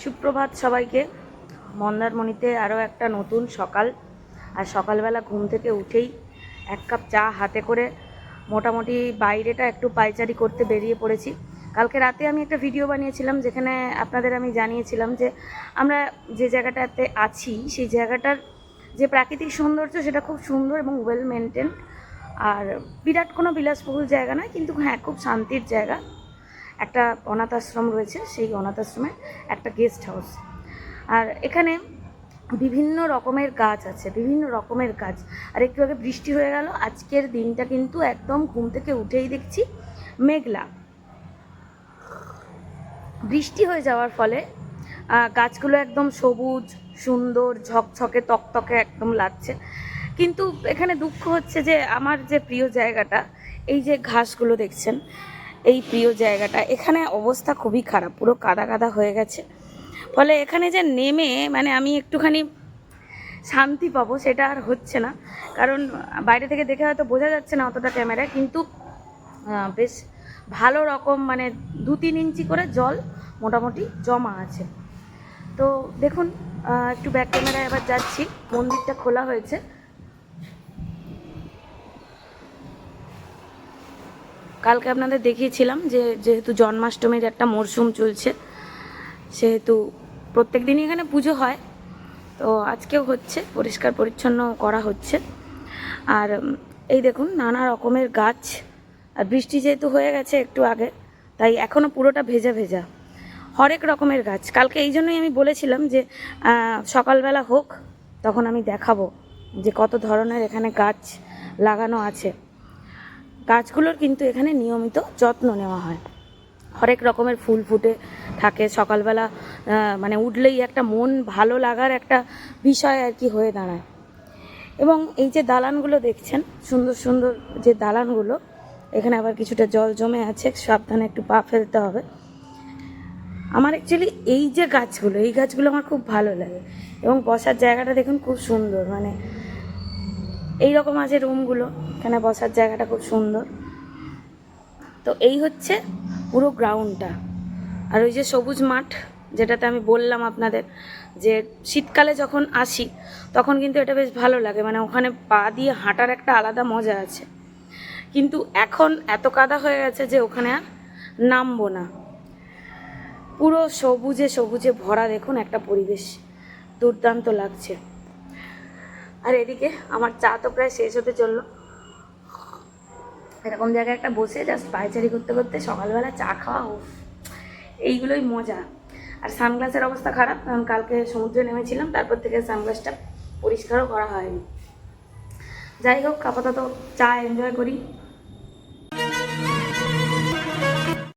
সুপ্রভাত সবাইকে। মন্দারমণিতে আরও একটা নতুন সকাল। আর সকালবেলা ঘুম থেকে উঠেই এক কাপ চা হাতে করে মোটামুটি বাইরেটা একটু পায়চারি করতে বেরিয়ে পড়েছি। কালকে রাতে আমি একটা ভিডিও বানিয়েছিলাম যেখানে আপনাদের আমি জানিয়েছিলাম যে আমরা যে জায়গাটাতে আছি সেই জায়গাটার যে প্রাকৃতিক সৌন্দর্য সেটা খুব সুন্দর এবং ওয়েল মেনটেন। আর বিরাট কোনো বিলাসবহুল জায়গা নয়, কিন্তু হ্যাঁ খুব শান্তির জায়গা। একটা অনাথ আশ্রম রয়েছে, সেই অনাথ আশ্রমে একটা গেস্ট হাউস। আর এখানে বিভিন্ন রকমের গাছ আছে, বিভিন্ন রকমের গাছ। আর একটু আগে বৃষ্টি হয়ে গেল। আজকের দিনটা কিন্তু একদম ঘুম থেকে উঠেই দেখছি মেঘলা। বৃষ্টি হয়ে যাওয়ার ফলে গাছগুলো একদম সবুজ সুন্দর ঝকঝকে তকতকে একদম লাগছে। কিন্তু এখানে দুঃখ হচ্ছে যে আমার যে প্রিয় জায়গাটা, এই যে ঘাসগুলো দেখছেন, এই প্রিয় জায়গাটা এখানে অবস্থা খুবই খারাপ, পুরো কাদা কাদা হয়ে গেছে। ফলে এখানে যে নেমে মানে আমি একটুখানি শান্তি পাবো সেটা আর হচ্ছে না। কারণ বাইরে থেকে দেখে হয়তো বোঝা যাচ্ছে না অতটা ক্যামেরায়, কিন্তু বেশ ভালো রকম মানে 2-3 ইঞ্চি করে জল মোটামুটি জমা আছে। তো দেখুন, একটু ব্যাক ক্যামেরায় এবার যাচ্ছি। মন্দিরটা খোলা হয়েছে। কালকে আপনাদের দেখিয়েছিলাম যে যেহেতু জন্মাষ্টমীর একটা মরশুম চলছে, সেহেতু প্রত্যেক দিনই এখানে পুজো হয়। তো আজকেও হচ্ছে, পরিষ্কার পরিচ্ছন্ন করা হচ্ছে। আর এই দেখুন নানা রকমের গাছ। আর বৃষ্টি যেহেতু হয়ে গেছে একটু আগে, তাই এখনও পুরোটা ভেজা ভেজা হরেক রকমের গাছ। কালকে এই জন্যই আমি বলেছিলাম যে সকালবেলা হোক, তখন আমি দেখাবো যে কত ধরনের এখানে গাছ লাগানো আছে। গাছগুলোর কিন্তু এখানে নিয়মিত যত্ন নেওয়া হয়। হরেক রকমের ফুল ফুটে থাকে সকালবেলা, মানে উঠলেই একটা মন ভালো লাগার একটা বিষয় আর কি হয়ে দাঁড়ায়। এবং এই যে দালানগুলো দেখছেন, সুন্দর সুন্দর যে দালানগুলো, এখানে আবার কিছুটা জল জমে আছে, সাবধানে একটু পা ফেলতে হবে। আমার অ্যাকচুয়ালি এই যে গাছগুলো, এই গাছগুলো আমার খুব ভালো লাগে। এবং বসার জায়গাটা দেখুন খুব সুন্দর, মানে এই রকম আছে রুমগুলো, এখানে বসার জায়গাটা খুব সুন্দর। তো এই হচ্ছে পুরো গ্রাউন্ডটা। আর ওই যে সবুজ মাঠ, যেটাতে আমি বললাম আপনাদের যে শীতকালে যখন আসি তখন কিন্তু এটা বেশ ভালো লাগে, মানে ওখানে পা দিয়ে হাঁটার একটা আলাদা মজা আছে। কিন্তু এখন এত কাদা হয়ে গেছে যে ওখানে আর নামবো না। পুরো সবুজে সবুজে ভরা দেখুন একটা পরিবেশ, দুর্দান্ত লাগছে। আর এদিকে আমার চা তো প্রায় শেষ হতে চললো। এরকম জায়গায় একটা বসে জাস্ট পায়চারি করতে করতে সকালবেলা চা খাওয়া, এইগুলোই মজা। আর সানগ্লাসের অবস্থা খারাপ, কারণ কালকে সমুদ্রে নেমেছিলাম, তারপর থেকে সানগ্লাসটা পরিষ্কারও করা হয়নি। যাই হোক, আপাতত চা এনজয় করি।